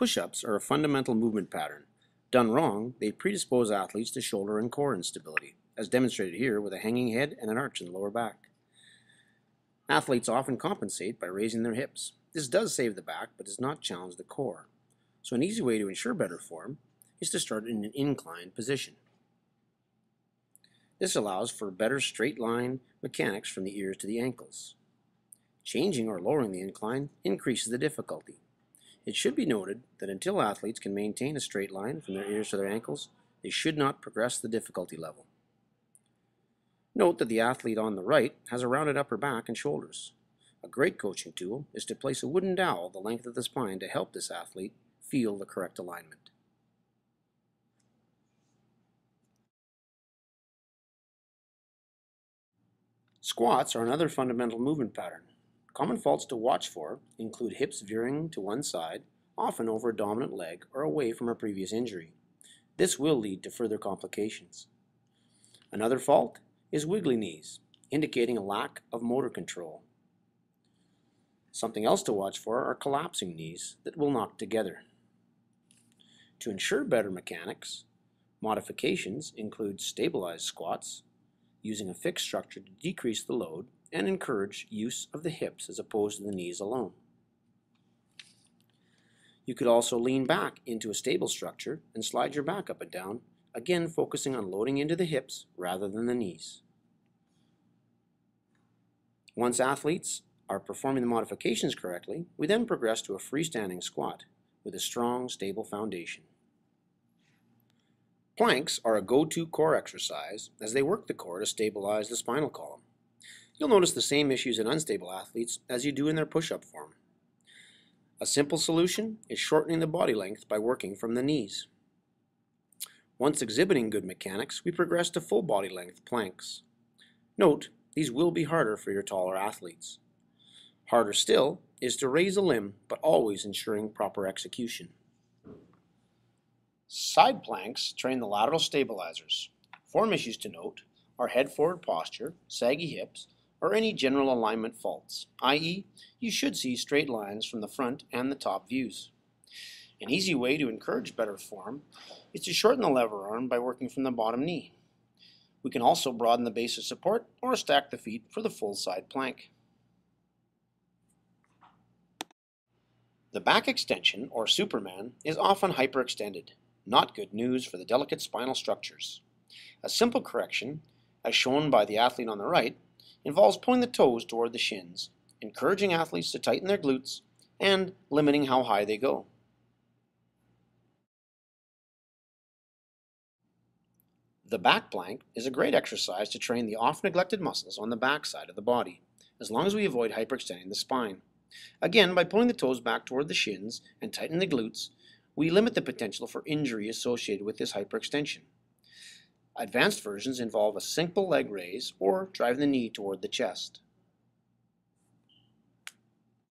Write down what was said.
Push-ups are a fundamental movement pattern. Done wrong, they predispose athletes to shoulder and core instability, as demonstrated here with a hanging head and an arch in the lower back. Athletes often compensate by raising their hips. This does save the back, but does not challenge the core. So an easy way to ensure better form is to start in an inclined position. This allows for better straight line mechanics from the ears to the ankles. Changing or lowering the incline increases the difficulty. It should be noted that until athletes can maintain a straight line from their ears to their ankles, they should not progress the difficulty level. Note that the athlete on the right has a rounded upper back and shoulders. A great coaching tool is to place a wooden dowel the length of the spine to help this athlete feel the correct alignment. Squats are another fundamental movement pattern. Common faults to watch for include hips veering to one side, often over a dominant leg or away from a previous injury. This will lead to further complications. Another fault is wiggly knees, indicating a lack of motor control. Something else to watch for are collapsing knees that will knock together. To ensure better mechanics, modifications include stabilized squats, using a fixed structure to decrease the load and encourage use of the hips as opposed to the knees alone. You could also lean back into a stable structure and slide your back up and down, again focusing on loading into the hips rather than the knees. Once athletes are performing the modifications correctly, we then progress to a freestanding squat with a strong, stable foundation. Planks are a go-to core exercise as they work the core to stabilize the spinal column. You'll notice the same issues in unstable athletes as you do in their push-up form. A simple solution is shortening the body length by working from the knees. Once exhibiting good mechanics, we progress to full body length planks. Note, these will be harder for your taller athletes. Harder still is to raise a limb, but always ensuring proper execution. Side planks train the lateral stabilizers. Form issues to note are head forward posture, saggy hips, or any general alignment faults, i.e., you should see straight lines from the front and the top views. An easy way to encourage better form is to shorten the lever arm by working from the bottom knee. We can also broaden the base of support or stack the feet for the full side plank. The back extension, or Superman, is often hyperextended. Not good news for the delicate spinal structures. A simple correction, as shown by the athlete on the right, involves pulling the toes toward the shins, encouraging athletes to tighten their glutes, and limiting how high they go. The back plank is a great exercise to train the oft-neglected muscles on the back side of the body, as long as we avoid hyperextending the spine. Again, by pulling the toes back toward the shins and tightening the glutes, we limit the potential for injury associated with this hyperextension. Advanced versions involve a simple leg raise or driving the knee toward the chest.